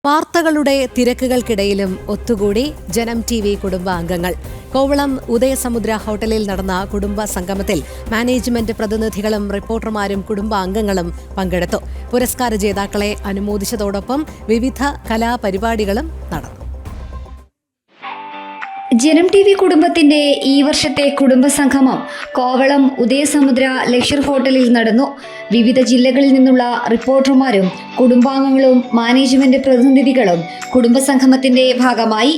വാർത്തകളുടെ തിരക്കുകൾക്കിടയിലും ഒത്തുകൂടി ജനം TV കുടുംബാംഗങ്ങൾ. കോവളം ഉദയസമുദ്ര ഹോട്ടലിൽ നടന്ന കുടുംബ സംഗമത്തിൽ മാനേജ്മെന്റ് പ്രതിനിധികളും റിപ്പോർട്ടർമാരും കുടുംബാംഗങ്ങളും പങ്കെടുത്തു. പുരസ്കാര ജേതാക്കളെ അനുമോദിച്ചതോടൊപ്പം വിവിധ കലാപരിപാടികളും നടന്നു. ജനം TV കുടുംബത്തിന്റെ ഈ വർഷത്തെ കുടുംബസംഗമം കോവളം ഉദയസമുദ്ര ലക്ഷർ ഹോട്ടലിൽ നടന്നു. വിവിധ ജില്ലകളിൽ നിന്നുള്ള റിപ്പോർട്ടർമാരും കുടുംബാംഗങ്ങളും മാനേജ്മെന്റ് പ്രതിനിധികളും കുടുംബസംഗമത്തിന്റെ ഭാഗമായി.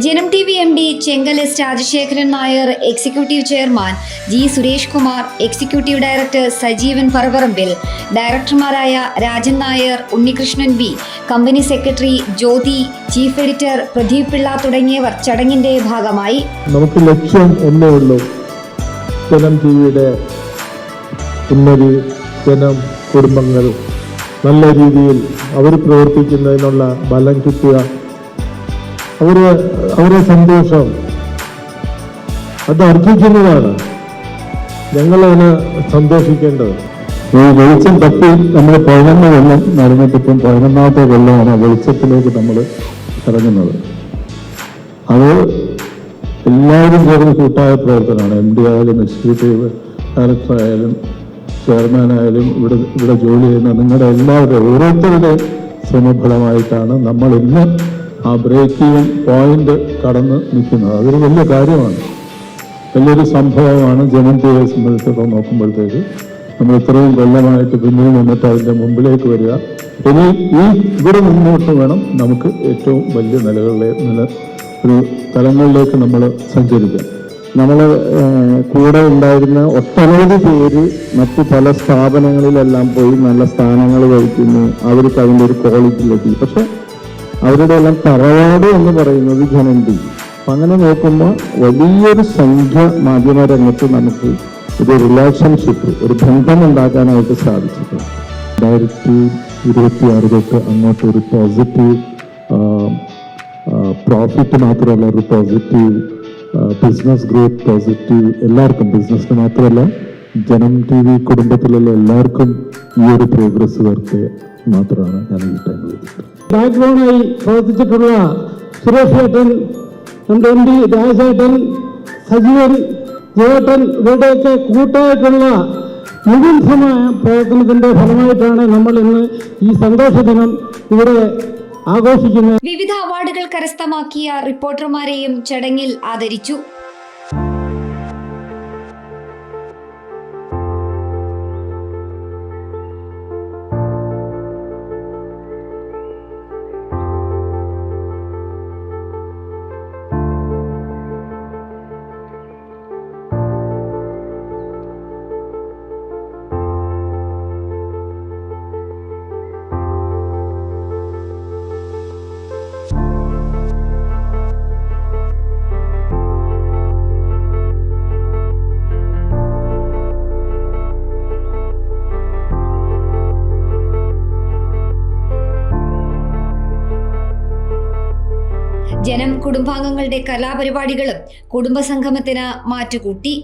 Janam TV MD Chengal S Rajasekharan Nair, executive chairman G Suresh Kumar, executive director Sajeevan Paravarambil, ഡയറക്ടർമാരായ Rajan Nair, Unnikrishnan V, company secretary Jyothi, chief editor Pradeep Pillai തുടങ്ങിയവർ ചടങ്ങിന്റെ ഭാഗമായി. നമുക്ക് ലക്ഷ്യം ഒന്നേ ഉള്ളൂ, ജനം TVയുടെ ഉന്നതി, ജനം കുടുംബങ്ങൾ നല്ല രീതിയിൽ അവർ പ്രവർത്തിക്കുന്നതിനുള്ള ബലം കിട്ടുക, അവരുടെ സന്തോഷം അത് അർജിക്കുന്നതാണ്. ഞങ്ങളാണ് സന്തോഷിക്കേണ്ടത്. ഈ വെളിച്ചം തപ്പി നമ്മൾ 11 കൊല്ലം നടന്നിട്ടിപ്പം 11ാമത്തെ കൊല്ലമാണ് വെളിച്ചത്തിലേക്ക് നമ്മൾ ഇറങ്ങുന്നത്. അത് എല്ലാവരും ചേർന്ന് കൂട്ടായ പ്രവർത്തനമാണ്. MD ആയാലും എക്സിക്യൂട്ടീവ് ഡയറക്ടർ ആയാലും ചെയർമാൻ ആയാലും ഇവിടെ ജോലി ചെയ്യുന്ന നിങ്ങളുടെ എല്ലാവരുടെയും ഓരോരുത്തരുടെയും ശ്രമഫലമായിട്ടാണ് നമ്മൾ ഇന്ന് ആ ബ്രേക്കിംഗ് പോയിന്റ് കടന്ന് നിൽക്കുന്നത്. അതൊരു വലിയ കാര്യമാണ്, വലിയൊരു സംഭവമാണ്. ജനം TVയെ സംബന്ധിച്ചിടത്തോളം നോക്കുമ്പോഴത്തേക്ക് നമ്മൾ ഇത്രയും കൊല്ലമായിട്ട് പിന്നിൽ നിന്നിട്ട് അതിൻ്റെ മുമ്പിലേക്ക് വരിക. ഇനി ഇവിടെ മുന്നോട്ട് വേണം നമുക്ക് ഏറ്റവും വലിയ ഒരു തലങ്ങളിലേക്ക് നമ്മൾ സഞ്ചരിക്കാം. നമ്മൾ കൂടെ ഉണ്ടായിരുന്ന ഒട്ടനവധി പേര് മറ്റു പല സ്ഥാപനങ്ങളിലെല്ലാം പോയി നല്ല സ്ഥാനങ്ങൾ വഹിക്കുന്നു. അവർക്ക് അതിൻ്റെ ഒരു ക്വാളിറ്റിയിലെത്തി. പക്ഷെ അവരുടെ എല്ലാം തറവാട് എന്ന് പറയുന്നത് ജനം TV. അപ്പം അങ്ങനെ നോക്കുമ്പോൾ വലിയൊരു സംഖ്യ മാധ്യമരംഗത്ത് നമുക്ക് ഒരു റിലേഷൻഷിപ്പ്, ഒരു ബന്ധം ഉണ്ടാക്കാനായിട്ട് സാധിച്ചിട്ടുണ്ട്. 2026 തൊട്ട് അങ്ങോട്ട് ഒരു പോസിറ്റീവ് പ്രോഫിറ്റ് മാത്രമല്ല, ഒരു പോസിറ്റീവ് ബിസിനസ് ഗ്രോത്ത്, പോസിറ്റീവ് എല്ലാവർക്കും, ബിസിനസ്സിന് മാത്രമല്ല ജനം TV കുടുംബത്തിലുള്ള എല്ലാവർക്കും ഈ ഒരു പ്രോഗ്രസ് വർക്ക് മാത്രമാണ് ഞാൻ ഈ ടൈമിൽ ചെയ്തിട്ടുള്ളത്. ബാക്ക്ഗ്രൗണ്ടായി പ്രവർത്തിച്ചിട്ടുള്ള സുരേഷ് ഏട്ടൻ, നമ്മുടെ MD രാജേട്ടൻ, സജീവൻ, ജയേട്ടൻ, ഇവരുടെയൊക്കെ കൂട്ടായിട്ടുള്ള മുഴുവൻ പ്രവർത്തനത്തിന്റെ ഫലമായിട്ടാണ് നമ്മൾ ഇന്ന് ഈ സന്തോഷ ദിനം ഇവിടെ ആഘോഷിക്കുന്നത്. വിവിധ അവാർഡുകൾ കരസ്ഥമാക്കിയ റിപ്പോർട്ടർമാരെയും ചടങ്ങിൽ ആദരിച്ചു. ജനം കുടുംബാംഗങ്ങളുടെ കലാപരിപാടികളും കുടുംബസംഗമത്തിന് മാറ്റുകൂട്ടി.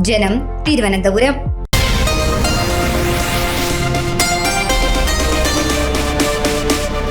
ജനം തിരുവനന്തപുരം.